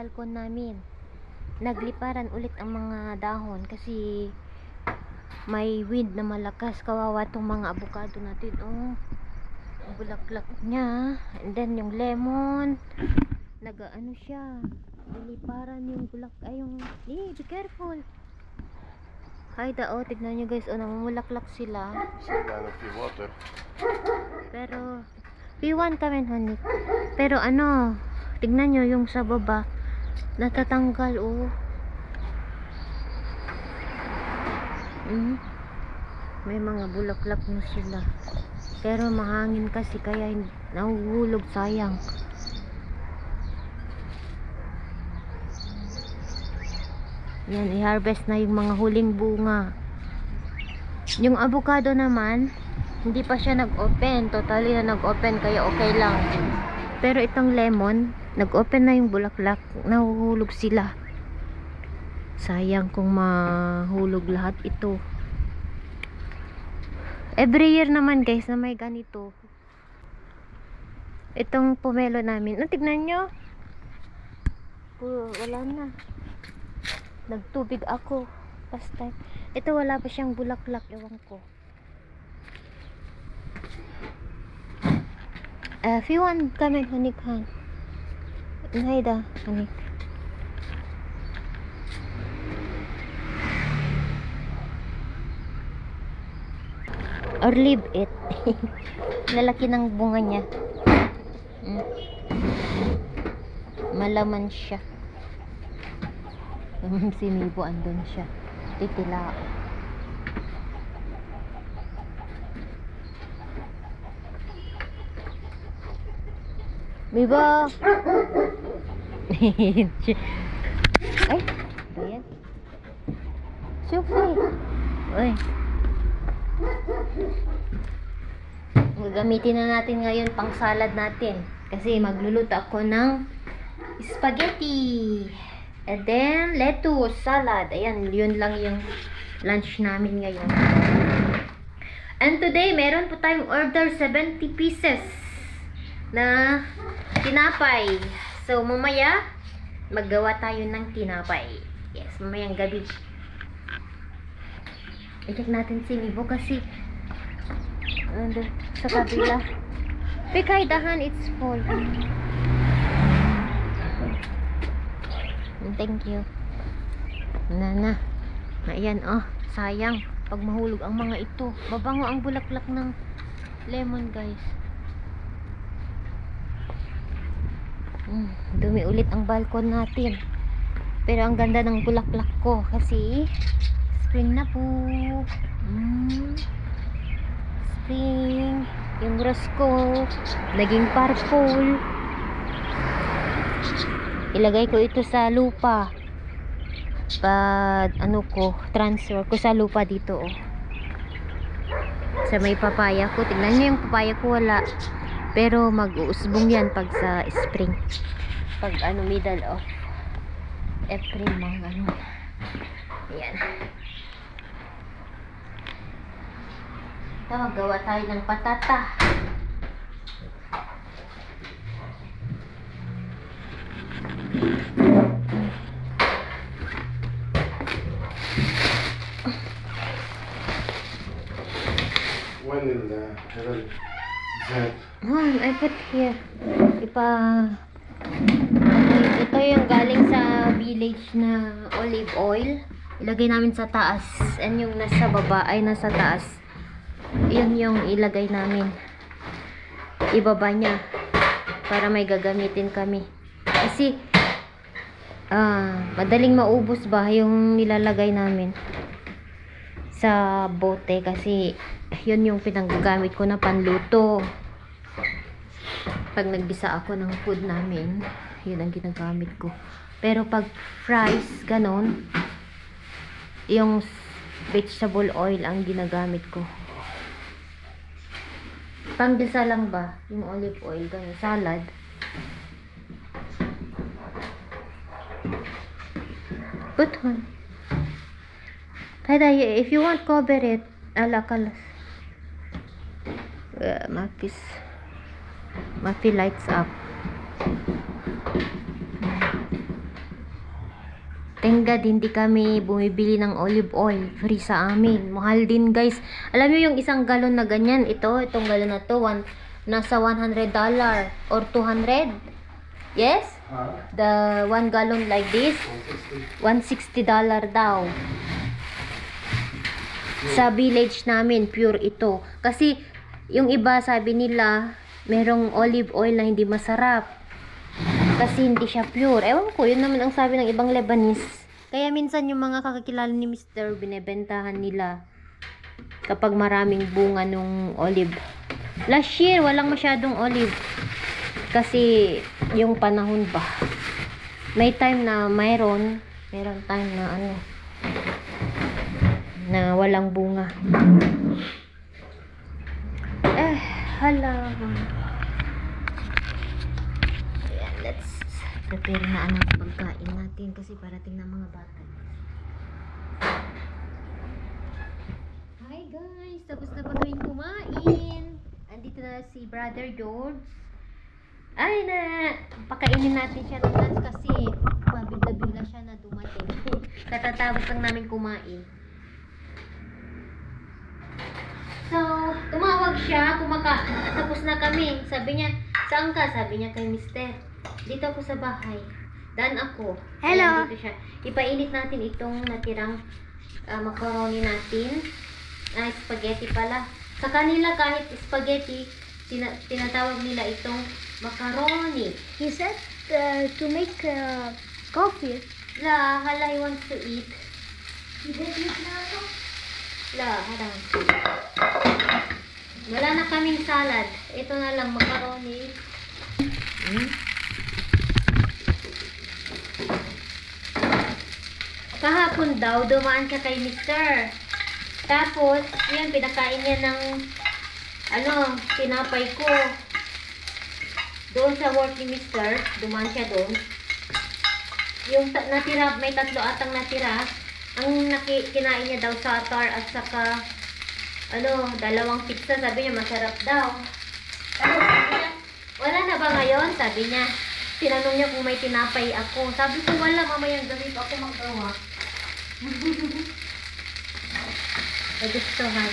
balkon namin. Nagliparan ulit ang mga dahon kasi may wind na malakas. Kawawa tong mga avocado natin. Oh, ang bulaklak niya. And then yung lemon, nagaano siya. Niliparan yung bulak. Ay, yung, be careful. Hi da, oh, tignan nyo guys. Oh, namumulaklak sila. Pero P1 kami, honey. Pero ano, tignan nyo yung sa baba natatanggal. Oh, may mga bulaklak na sila. Pero mahangin kasi kaya nahuhulog, sayang. Yan, i-harvest na yung mga huling bunga. Yung avocado naman, hindi pa siya nag-open. Totally na nag-open, kaya okay lang. Pero itong lemon, nag-open na yung bulaklak. Nahuhulog sila. Sayang kung mahulog lahat ito. Every year naman guys na may ganito. Itong pomelo namin. Tignan nyo. Wala na. Nagtubig ako. Last time. Ito wala pa siyang bulaklak. Ewan ko. If you want, comment, hanikhan. Naida, hanik. Or leave it. Lalaki ng bunga niya. Malaman siya. Si Mibo andun siya. Titila. Mibo! Ay! Ayan. Sophie! Uy! Gagamitin na natin ngayon pang salad natin. Kasi magluluto ako ng spaghetti. And then, lettuce, salad. Ayan, yun lang yung lunch namin ngayon. And today, meron po tayong order 70 pieces na tinapay. So, mamaya, maggawa tayo ng tinapay. Yes, mamayang gabi. I-check natin si Mibo kasi nandun sa kabila. Pikay dahan, it's full. Thank you. Nana. Ayan, oh. Sayang. Pag mahulog ang mga ito. Babango ang bulaklak ng lemon, guys. Dumi ulit ang balkon natin. Pero ang ganda ng bulaklak ko kasi spring na po. Spring. Yung rose ko naging purple. Ilagay ko ito sa lupa. Ano ko, transfer ko sa lupa dito, oh. Sa may papaya ko. Tignan niyo yung papaya ko, wala. Pero mag-uusbong yan pag sa spring. Pag ano, middle of April, mga ano. Ayan. Ito, maggawa tayo ng patata. When in the I put here. Ito yung galing sa village na olive oil. Ilagay namin sa taas. And yung nasa baba ay nasa taas. Yun yung ilagay namin. Ibaba niya. Para may gagamitin kami. Kasi madaling maubos ba yung nilalagay namin sa bote. Kasi yun yung pinanggagamit ko na panluto. Pag nagbisa ako ng food namin, yun ang ginagamit ko. Pero pag fries, ganon, yung vegetable oil ang ginagamit ko. Panggisa lang ba yung olive oil, ganon, salad. Put on. Kaya if you want, cover it. Alakalas. Mapi lights up. Thank God, hindi kami bumibili ng olive oil. Free sa amin. Mahal din, guys. Alam nyo yung isang galon na ganyan. Itong galon na to, nasa $100 or 200. Yes? The 1 gallon like this, $160 daw. Sa village namin, pure ito. Kasi, yung iba, sabi nila, merong olive oil na hindi masarap. Kasi hindi siya pure. Ewan ko, yun naman ang sabi ng ibang Lebanese. Kaya minsan yung mga kakakilala ni Mr. binebentahan nila kapag maraming bunga nung olive. Last year, walang masyadong olive. Kasi yung panahon ba. May time na meron time na na walang bunga. Hala. Ayan, let's prepare na ang pagkain natin kasi parating na mga bata. Hi guys, tapos na pa kaming kumain. Andito na si Brother George. Ay na, pakainin natin siya ng lunch kasi mabigla-bigla siya na dumating. Katatapos lang namin kumain. So, tumawag siya, tapos na kami. Sabi niya, saan ka? Sabi niya kay Mister. Dito ako sa bahay. Daan ako. Hello. Ayan, dito siya. Ipainit natin itong natirang macaroni natin. Spaghetti pala. Sa kanila kahit spaghetti, tinatawag nila itong macaroni. He said to make coffee. La, hala, he wants to eat. You did eat now? La, harang. Wala na kaming salad. Ito na lang, macaroni. Kahapon daw, dumaan siya kay Mister. Tapos, yun, pinakain niya ng tinapay ko. Doon sa work ni Mister, dumaan siya doon. Yung natira, may 3 atang natira. Ang kinain niya daw sa atar at saka 2 pizza. Sabi niya masarap daw. Sabi niya, wala na ba ngayon? Sabi niya. Tinanong niya kung may tinapay ako. Sabi ko wala, mamayang gabi pa ako magawa. Nagustuhan.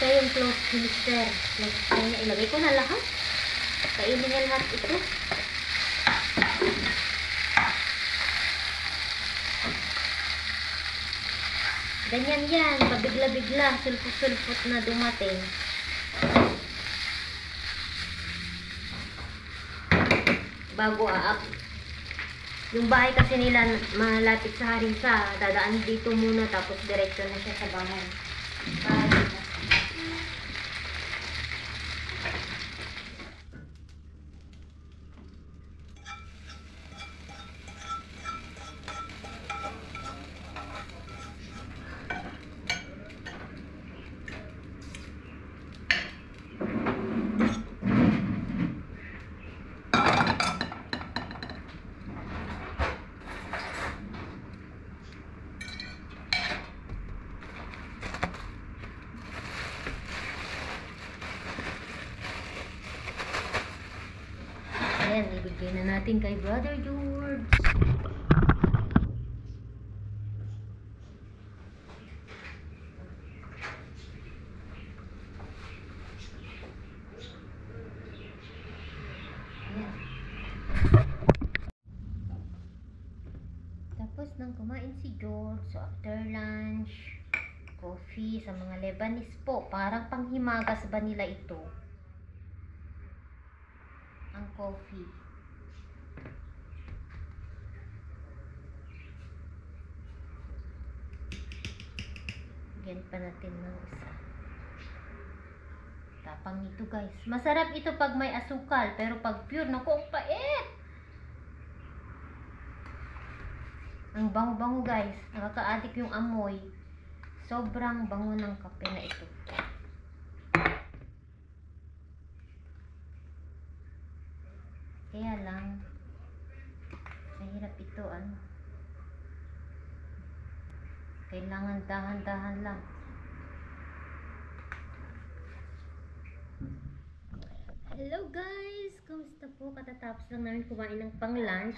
Siya yung close to Mister. Ilagay ko na lahat. Kainin niya lahat ito. Ganyan yan, pabigla-bigla, sulpot-sulpot na dumating. Bago aap. Yung bahay kasi nila malapit sa Harissa, dadaan dito muna tapos diretso na siya sa bahay. Ayan, ibigay na natin kay Brother George. Ayan. Tapos nang kumain si George, so after lunch, coffee sa mga Lebanese po. Parang panghimagas ba nila ito? Ang coffee. Bigyan pa natin ng isa. Tapang nito guys. Masarap ito pag may asukal. Pero pag pure, naku, ang pait! Ang bango-bango guys. Nakaka-addict yung amoy. Sobrang bango ng kape na ito. Kaya lang, mahirap ito, kailangan dahan-dahan lang. Hello guys! Kamusta po? Katatapos lang namin kumain ng pang-lunch.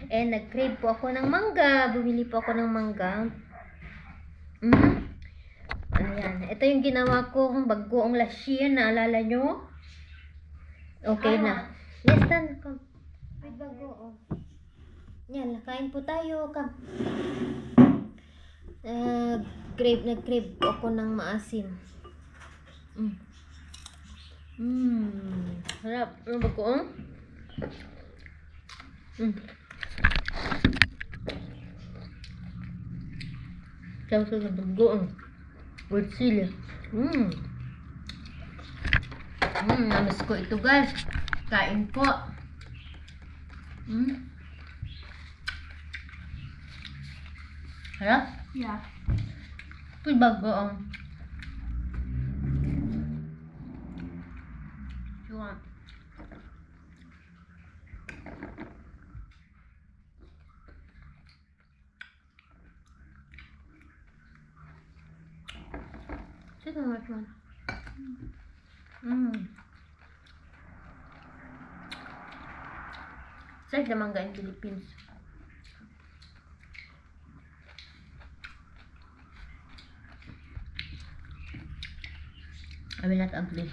And nag-crave po ako ng mangga. Bumili po ako ng mangga. Ayan. Ito yung ginawa kong bagoong lasya. Naalala nyo? Okay na. Yes, Tan. Come. With bagoong. Yan. Kain po tayo. Come. Nag-crave po ako ng maasim. Harap. Ano bagoong? Sabi ko sa bagoong. With sili. Namiss ko ito, guys. Kain po. Harap? Yeah. With bagoong. Chuan. Sige nga, Chuan. It's like the manga in Philippines. I will not ugly.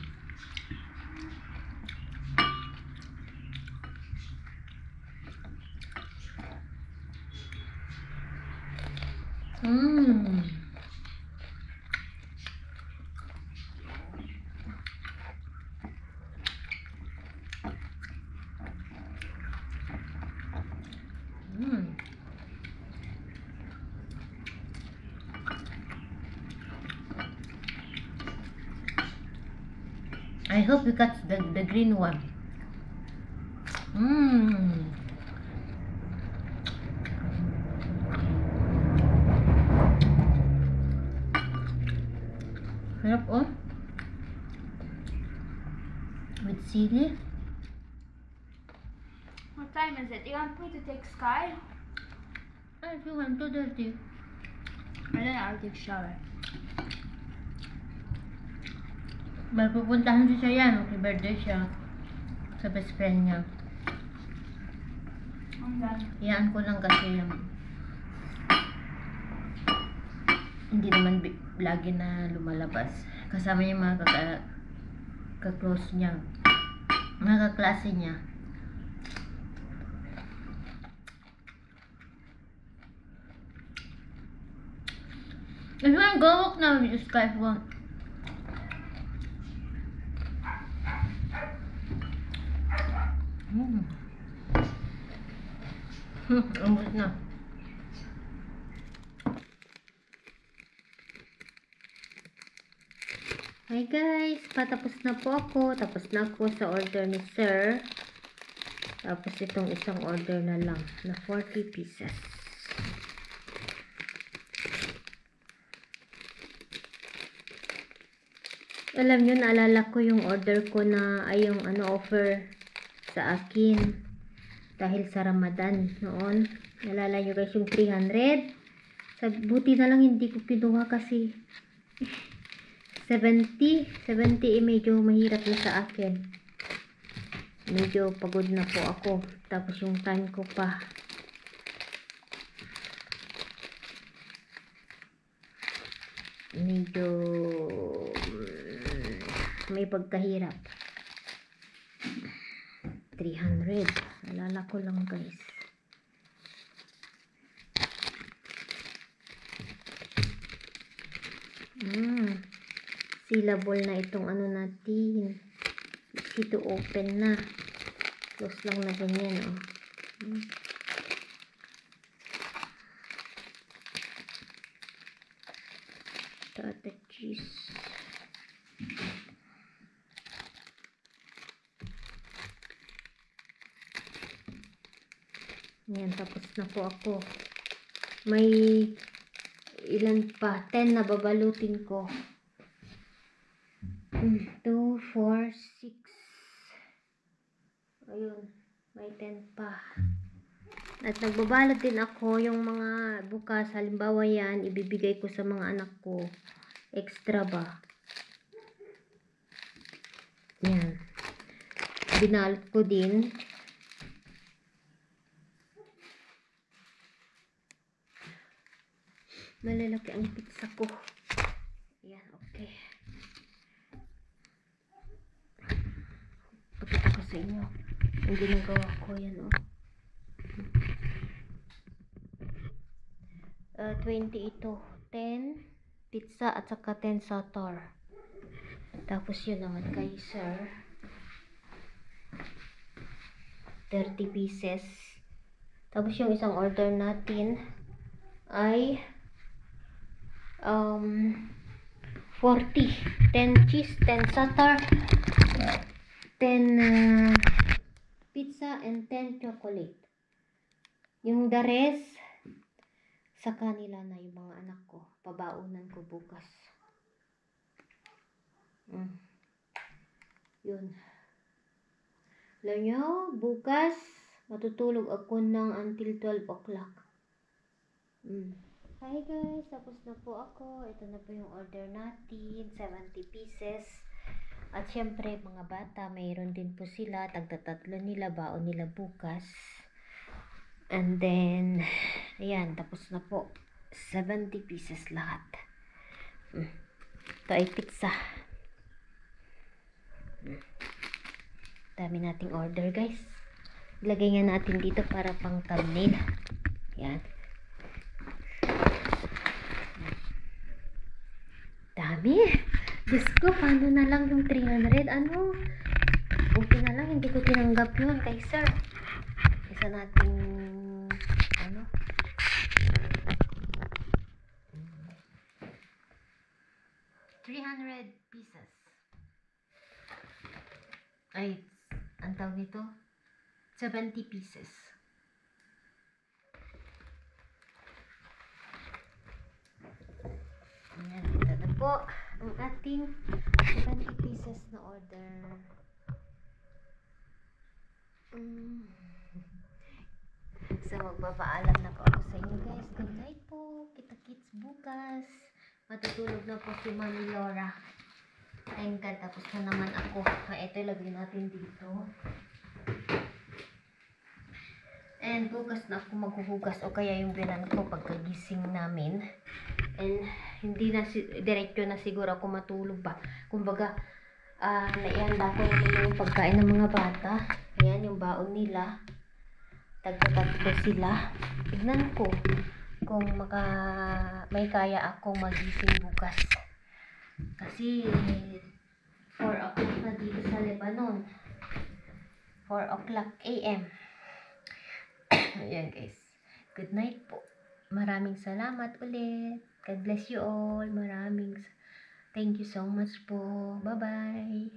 I hope you got the green one. Harap oh. With sili. What time is it? You want me to take Sky? If you want to dirty. And then I'll take shower. May pupuntahan siya yan. Okay, birthday siya. Sa best friend niya. I'm done. Iyaan ko lang kasi yung hindi naman lagi na lumalabas. Kasama yung mga ka-close niya. Mga kaklase niya. If you want go walk now, we just Skype one. Ambot na. Hi guys, patapos na po ako. Tapos na ako sa order ni Sir. Tapos itong isang order na lang na 40 pieces. Alam nyo, naalala ko yung order ko na ay yung offer sa akin dahil sa Ramadan noon. Naalala nyo guys yung 300. Buti na lang hindi ko kinuha kasi 70 medyo mahirap na sa akin. Medyo pagod na po ako. Tapos yung time ko pa. Medyo may pagkahirap. 300. Alala ko lang guys. Sealable na itong natin. Easy to open na. Close lang na ganyan Tata cheese. Yan, tapos na po ako. May ilan pa? 10 na babalutin ko. 2, 4, 6. Ayun, may 10 pa. At nagbabalot din ako yung mga bukas. Halimbawa yan, ibibigay ko sa mga anak ko. Extra ba? Yan. binalot ko din. Malalaki ang pizza ko. Ayan, okay. Pakita ko sa inyo. Ang ginagawa ko, yan, oh. 20 ito. 10 pizza at saka 10 satar. Tapos yun naman kay sir. 30 pieces. Tapos yung isang order natin ay 40. 10 cheese, 10 satar, 10 pizza, and 10 chocolate. Yung the rest, sa kanila na yung mga anak ko. Pabaunan ko bukas. Yun. Alam nyo, bukas, matutulog ako ng until 12 o'clock. Hi guys, tapos na po ako. Ito na po yung order natin. 70 pieces. At syempre, mga bata, mayroon din po sila. Tagtatatlo nila, baon nila bukas. And then, ayan, tapos na po. 70 pieces lahat. Ito ay pizza. Dami nating order, guys. Ilagay nga natin dito para pang thumbnail. Ayan. Dami. Diyos ko, paano na lang yung 300? Ano? Okay na lang, hindi ko tinanggap yun kay sir. Isa nating, ano? $300 pieces. Ay, ang tawag nito? 70 pieces. Ayan, ito na po ang ating 70 pieces na order. So, magpapaalam na po ako sa inyo, guys. Good night po. Kita-kits bukas. Matutulog na po si Mami Laura. Thank God, tapos na naman ako. Ito, ilagay natin dito. And bukas na ako maghuhugas o kaya yung bilan ko pagkagising namin. And hindi na, diretso na siguro ako matulog ba. Kumbaga, naihanda ko naman yung pagkain ng mga bata. Ayan, yung baon nila. Tagtatatlo sila. Tignan ko kung may kaya akong magising bukas. Kasi 4 o'clock na dito sa Lebanon. 4 o'clock AM. Ayan guys. Good night po. Maraming salamat ulit. God bless you all. Thank you so much po. Bye-bye.